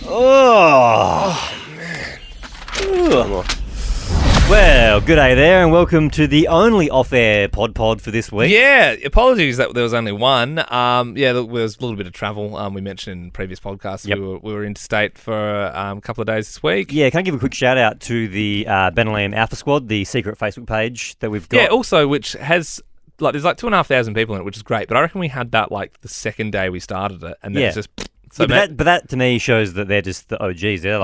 Oh, man. Well, good day there, and welcome to the only off-air pod for this week. Yeah, apologies that there was only one. There was a little bit of travel. We mentioned in previous podcasts we were interstate for a couple of days this week. Yeah, can I give a quick shout out to the Ben and Liam Alpha Squad, the secret Facebook page that we've got? Yeah, also which has there's 2,500 people in it, which is great. But I reckon we had that the second day we started it, and then it's just. So but that to me shows that they're just the OGs. They're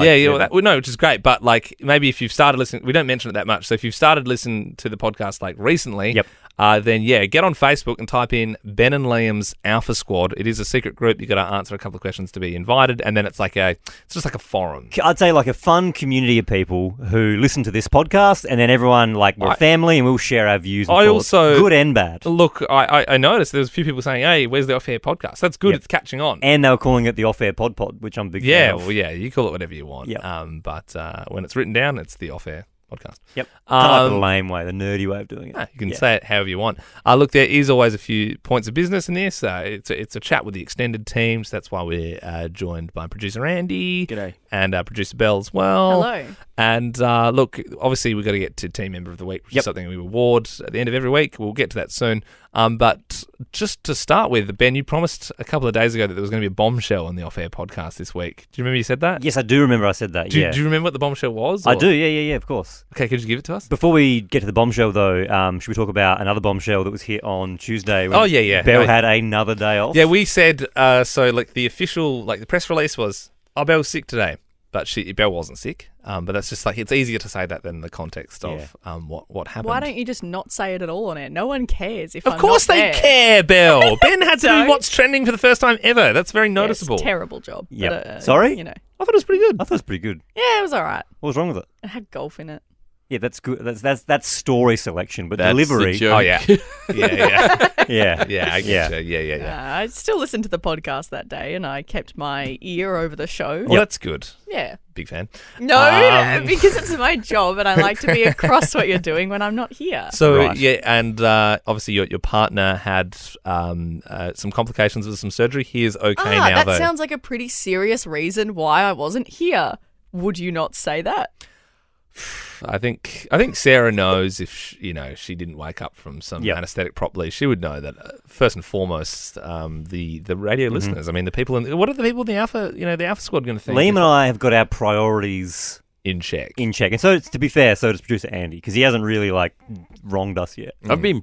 which is great. But maybe if you've started listening, we don't mention it that much. So if you've started listening to the podcast recently, then get on Facebook and type in Ben and Liam's Alpha Squad. It is a secret group. You got to answer a couple of questions to be invited, and then it's just like a forum. I'd say like a fun community of people who listen to this podcast, and then everyone we're family, and we'll share our views. And thoughts, good and bad. Look, I noticed there was a few people saying, "Hey, where's the off-air podcast?" That's good. It's catching on, and they were calling it the off-air pod, which I'm a big fan of. Well, you call it whatever you want. But when it's written down, it's the off-air podcast. Yep. Kind of the lame way, the nerdy way of doing it. You can say it however you want. Look, there is always a few points of business in this. It's a chat with the extended teams. That's why we're joined by producer Andy. G'day. And producer Belle as well. Hello. And look, obviously we've got to get to Team Member of the Week, which is something we reward at the end of every week. We'll get to that soon. But just to start with, Ben, you promised a couple of days ago that there was going to be a bombshell on the off-air podcast this week. Do you remember you said that? Yes, I do remember I said that, Do you remember what the bombshell was? I do, yeah, of course. Okay, could you give it to us? Before we get to the bombshell, though, should we talk about another bombshell that was hit on Tuesday? When Belle had another day off. Yeah, we said, the official, the press release was, Belle's sick today. But Belle wasn't sick. But that's just it's easier to say that than in the context of what happened. Why don't you just not say it at all on air? No one cares if Of course they care, Belle. Ben had to do what's trending for the first time ever. That's very noticeable. It's a terrible job. Yep. But, Sorry? I thought it was pretty good. I thought it was pretty good. Yeah, it was all right. What was wrong with it? It had golf in it. Yeah, that's good. That's story selection, but delivery. Oh yeah, yeah. I still listened to the podcast that day, and I kept my ear over the show. Well, that's good. Yeah. Big fan. No, because it's my job, and I like to be across what you're doing when I'm not here. So and obviously your partner had some complications with some surgery. He is okay now. That sounds like a pretty serious reason why I wasn't here. Would you not say that? I think Sarah knows if she didn't wake up from some anaesthetic properly, she would know that first and foremost the radio listeners. I mean, what are the people in the Alpha Squad going to think? Liam and I have got our priorities in check, and so to be fair, so does producer Andy because he hasn't really wronged us yet. I've been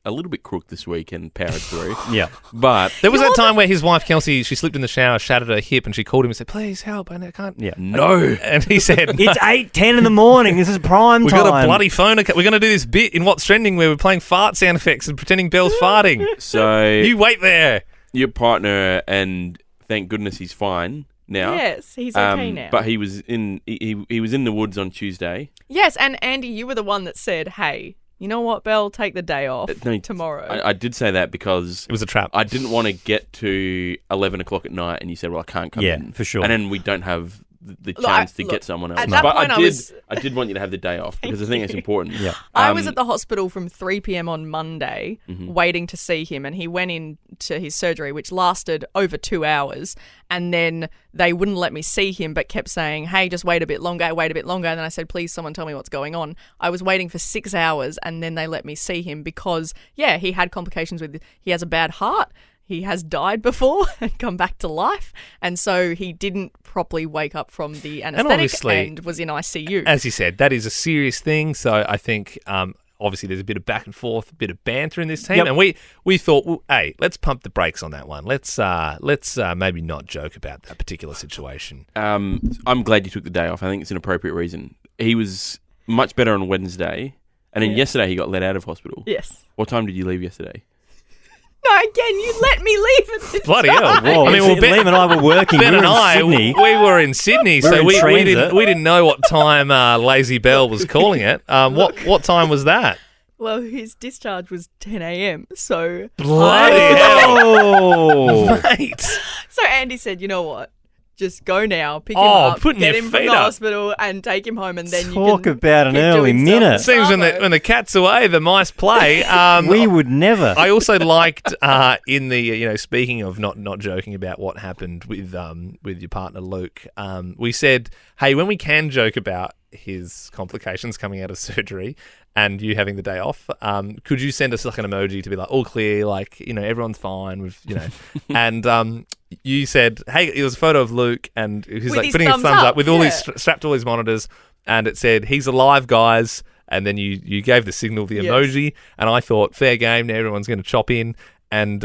a little bit crook this week and powered through. Yeah. But there was that time where his wife, Kelsey, she slipped in the shower, shattered her hip, and she called him and said, "Please help, I can't." Yeah. No. And he said, "It's 8:10 in the morning. This is prime time. We've got a bloody phone. We're going to do this bit in What's Trending where we're playing fart sound effects and pretending Belle's farting. So you wait there. Your partner, and thank goodness he's fine now. Yes, he's okay now. But he was in the woods on Tuesday. Yes, and Andy, you were the one that said, "Hey, you know what, Belle? Take the day off tomorrow." I did say that because it was a trap. I didn't want to get to 11 o'clock at night and you said, "Well, I can't come in." Yeah, for sure. And then we don't have the chance to get someone else. At that point, I did want you to have the day off because I think it's important. Yeah. I was at the hospital from 3 p.m. on Monday waiting to see him, and he went into his surgery, which lasted over 2 hours, and then they wouldn't let me see him but kept saying, "Hey, just wait a bit longer, and then I said, "Please, someone tell me what's going on." I was waiting for 6 hours, and then they let me see him because, he had complications he has a bad heart. He has died before and come back to life, and so he didn't properly wake up from the anaesthetic and was in ICU. As you said, that is a serious thing, so I think obviously there's a bit of back and forth, a bit of banter in this team, and we thought, well, hey, let's pump the brakes on that one. Let's maybe not joke about that particular situation. I'm glad you took the day off. I think it's an appropriate reason. He was much better on Wednesday, and then yesterday he got let out of hospital. Yes. What time did you leave yesterday? No, again, you let me leave at this Bloody time. hell. Whoa, I mean, Liam and I were working. Ben and I, we were in Sydney, so we didn't know what time Lazy Belle was calling it. What time was that? Well, his discharge was 10 a.m, so... Bloody hell. Oh. Mate. So Andy said, "You know what? just go now, pick him up, putting get your him from feet the up. hospital and take him home, and then you Talk can about an keep early doing stuff minute. with Seems Savo. when the cat's away, the mice play. We would never. I also liked in the speaking of not joking about what happened with your partner Luke. We said, hey, when we can joke about his complications coming out of surgery and you having the day off, could you send us like an emoji to be like all clear, like everyone's fine with and you said, hey, it was a photo of Luke and he's With like his putting his thumbs thumbs up, up with all these yeah. strapped to all his monitors, and it said he's alive, guys. And then you gave the signal, the Yes. emoji, and I thought, fair game, now everyone's going to chop in. And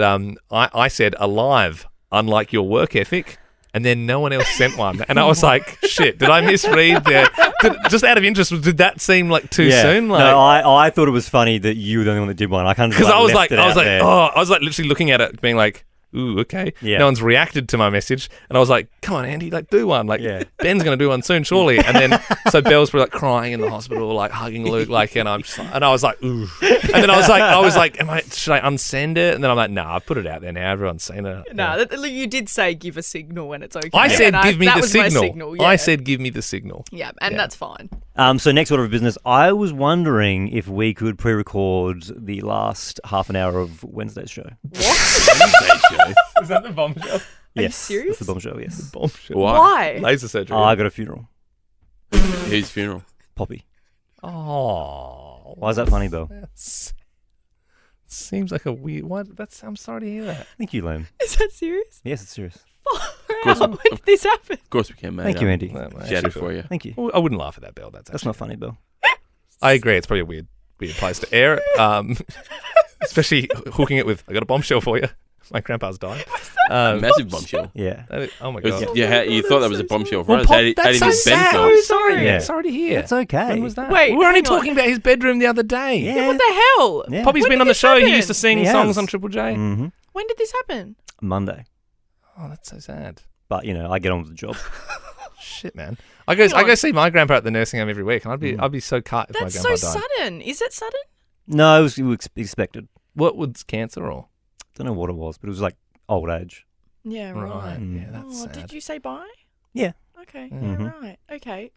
I said, alive, unlike your work ethic. And then no one else sent one. And I was like, shit, did I misread there? Just out of interest, did that seem like too soon? Like, no, I thought it was funny that you were the only one that did one. I kind of because I was like, there. I was like literally looking at it, being like, ooh, okay. Yeah. No one's reacted to my message. And I was like, come on, Andy, like do one. Like Yeah. Ben's going to do one soon, surely. And then, so Belle's probably like crying in the hospital, like hugging Luke, like, and I was like, ooh. And then I was like, should I unsend it? And then I'm like, nah, I've put it out there now. Everyone's seen it. No, you did say give a signal when it's okay. I said, and give me that the was my signal. signal. Yeah. I said, give me the signal. Yeah, and Yeah. that's fine. So next order of business, I was wondering if we could pre-record the last half an hour of Wednesday's show. Is that the bombshell? you serious? That's the bombshell, yes. Bombshell. Why? Laser surgery. I got a funeral. Whose funeral? Poppy. Oh. Why is that funny, Bill? Seems like a weird. What? I'm sorry to hear that. Thank you, Liam. Is that serious? Yes, it's serious. course- When did this happen? Of course we can, mate. Thank you, Andy. No, no, Shattered actually, for you. Thank you. Well, I wouldn't laugh at that, Bill. That's That's not funny, Bill. I agree. It's probably a weird place to air it. Especially hooking it with, I got a bombshell for you. My grandpa's died. Massive bombshell. Yeah. Oh my It was- god. you thought that was a bombshell for Well, us. Pop, How did that's so his Ben sad. feel? I'm sorry. Yeah. Sorry to hear. It's okay. When was that? Wait, we were only hang on. talking about his bedroom the other day. Yeah. What the hell? Yeah. Poppy's When been did on the this show. He happen? used to sing He songs has. on Triple J. Mm-hmm. When did this happen? Monday. Oh, that's so sad. But, I get on with the job. Shit, man. I go see my grandpa at the nursing home every week, and I'd be so cut if That's my so grandpa died. sudden. Is it sudden? No, it was expected. What was cancer or? Don't know what it was, but it was like old age. Yeah, right. Mm. Yeah, that's sad. Did you say bye? Yeah. Okay. Mhm. Yeah, right. Okay.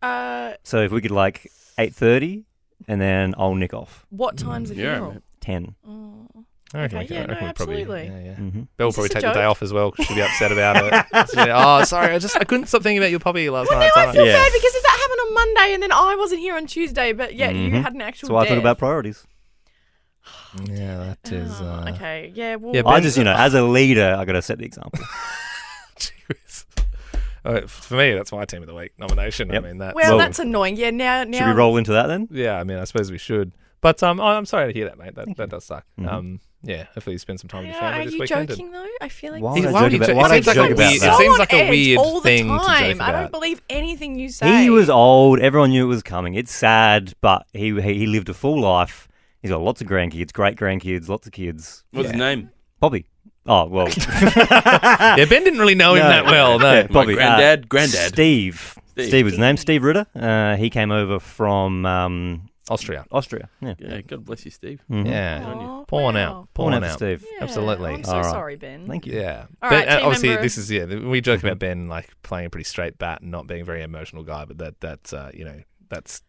So if we could 8:30, and then I'll nick off. What time's the Yeah, funeral? mate. 10. Oh. I reckon Okay, we yeah, no, we'd probably, absolutely. yeah. Mm-hmm. Belle will Is probably this a take the day joke? off as well because she'll be upset about it. She'll be, oh, sorry, I couldn't stop thinking about your puppy last night. Now I feel Yeah. bad because if that happened on Monday and then I wasn't here on Tuesday, but yeah, you Mhm. had an actual So I death. thought about priorities. Yeah, that is. Oh, okay. Yeah. Well. Yeah, I Ben- just, as a leader, I got to set the example. Jeez. For me, that's my team of the week nomination. Yep. I mean, that's well, Well- that's annoying. Yeah. Now. Should we roll into that then? yeah. I mean, I suppose we should. But I'm sorry to hear that, mate. That does suck. Mhm. Yeah. Hopefully, you spend some time with your Are family this you weekend. joking though? I feel like Why this would is I would joke you about, joke- why would I it seems like a joke about weird- that? it seems so like a on edge weird all the thing to joke time. I about. don't believe anything you say. He was old. Everyone knew it was coming. It's sad, but he lived a full life. He's got lots of grandkids, great grandkids, lots of kids. What's his name? Bobby. Oh, well. Yeah, Ben didn't really know him No. that well. No. Yeah, My Bobby. granddad. Steve. Steve was his name. Steve Ritter. He came over from Austria. Austria. Yeah. Yeah, God bless you, Steve. Mhm. Yeah. Aw, Pouring wow. out. Pouring Pouring out for out. Steve. Yeah, Absolutely. I'm so All right. sorry, Ben. Thank you. Yeah. All Ben, right, team obviously, member. this is we joke about Ben like playing a pretty straight bat and not being a very emotional guy, but that's that's.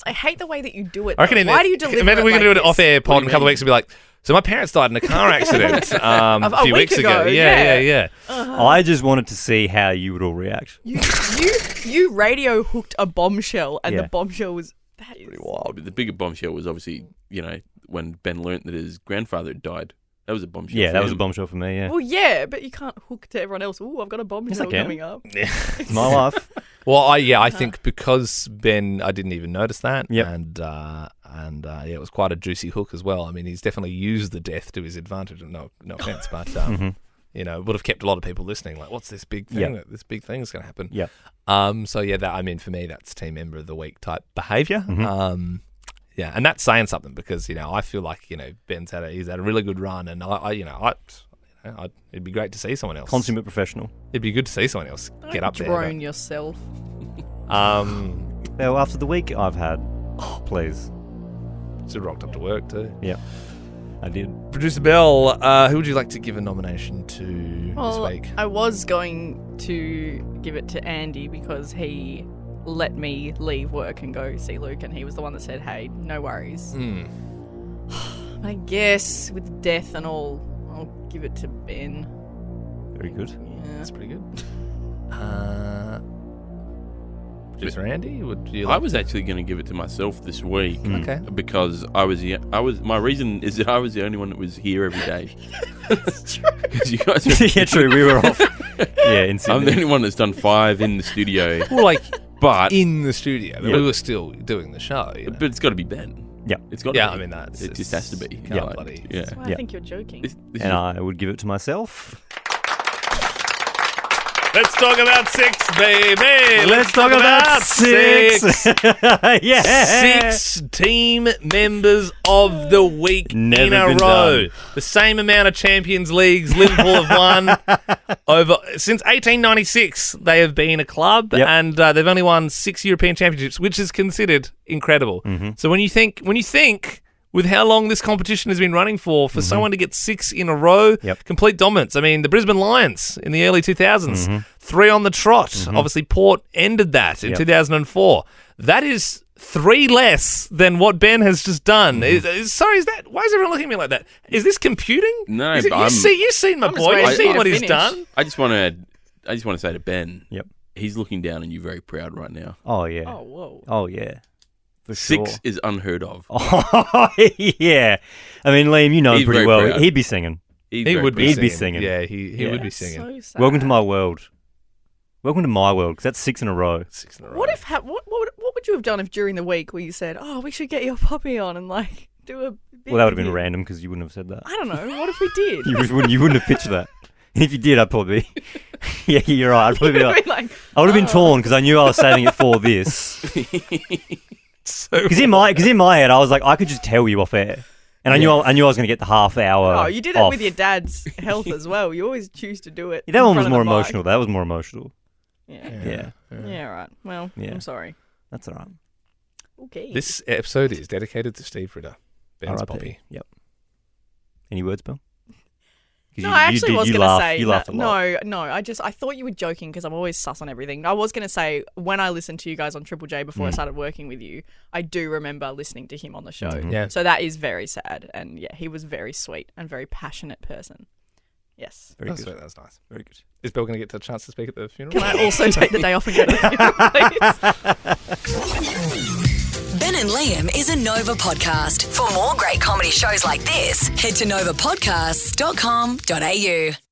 I hate the way that you do it. I reckon. Why do you deliver Imagine it we're like gonna do an this? off-air pod in a do you couple of mean? weeks and be like, so my parents died in a car accident a A few week weeks ago. ago, Yeah, yeah. yeah. I just wanted to see how you would all react. You radio hooked a bombshell, and Yeah. the bombshell was that is Wow. The bigger bombshell was obviously, when Ben learnt that his grandfather had died. That was a bombshell. Yeah, for that was a him. bombshell for me, yeah. Well, yeah, but you can't hook to everyone else. Ooh, I've got a bombshell can. coming up. It's my life. Well, I think because Ben, I didn't even notice that. Yep. And it was quite a juicy hook as well. I mean, he's definitely used the death to his advantage. No offense, but it would have kept a lot of people listening. Like, what's this big thing? Yep. This big thing is going to happen. Yep. So yeah, for me, that's team member of the week type behavior. Mhm. Yeah, and that's saying something because I feel like Ben's had a really good run, and it'd be great to see someone else. Consummate professional. It'd be good to see someone else get Don't up there. drone yourself. Well, after the week I've had, please. Should rocked up to work too. Yeah. I did. Producer Bell, who would you like to give a nomination to this week? I was going to give it to Andy because he let me leave work and go see Luke, and he was the one that said, hey, no worries. I guess with death and all, I'll give it to Ben. Very good. Yeah. That's pretty good. Producer Andy, would you? I was actually going to give it to myself this week. Okay. Because my reason is that I was the only one that was here every day. That's true. Because you guys Yeah, true. We were off. Yeah, in Sydney. I'm the only one that's done 5 in the studio. Well, like, but in the studio. But we were still doing the show. You know? But it's got to be Ben. Yeah. It's got to be. I mean, it just has to be. Bloody. Yeah. Well, I think you're joking. And I would give it to myself. Let's talk about 6, baby. Let's talk about 6. Yeah. 6 team members of the week Never in a been row. done. The same amount of Champions Leagues Liverpool have won over since 1896. They have been a club, and they've only won 6 European Championships, which is considered incredible. So when you think with how long this competition has been running for someone to get 6 in a row, complete dominance. I mean, the Brisbane Lions in the early 2000s, 3 on the trot. Obviously, Port ended that in 2004. That is 3 less than what Ben has just done. Why is everyone looking at me like that? Is this computing? No, you've seen my boy. You've seen what he's done. I just want to say to Ben, Yep. he's looking down on you very proud right now. Oh, yeah. Oh, whoa. Oh, yeah. For 6 sure. is unheard of. Oh, yeah. I mean, Liam, you know him He's pretty very well. proud. He'd be singing. He would be He'd singing. be singing. Yeah, he Yeah. would be singing. So sad. Welcome to my world. Welcome to my world, because that's 6 in a row. 6 in a row. What would you have done if during the week where you said, oh, we should get your puppy on and like do a bit Well, that would have been review? random, because you wouldn't have said that. I don't know. What if we did? You wouldn't have pitched that. If you did, I'd probably be... Yeah, you're right. I'd probably be like... I would have been torn, because I knew I was saving it for this. Because in my head, I was like, I could just tell you off air. And I knew I was going to get the half hour. Oh, you did it off. with your dad's health as well. You always choose to do it. Yeah, that in one was front more of the mic. emotional. That was more emotional. Yeah. Yeah. Yeah, right. Well, Yeah. I'm sorry. That's all right. Okay. This episode is dedicated to Steve Ritter, Ben's R.I.P. puppy. Yep. Any words, Bill? 'Cause No, I actually was going to say... You laughed a lot. No, I thought you were joking because I'm always sus on everything. I was going to say, when I listened to you guys on Triple J before I started working with you, I do remember listening to him on the show. Yeah. So that is very sad. And yeah, he was very sweet and very passionate person. Yes. Very good. That was nice. Very good. Is Bill going to get a chance to speak at the funeral? Can I also take the day off and go to the funeral, please? Ben and Liam is a Nova podcast. For more great comedy shows like this, head to novapodcasts.com.au.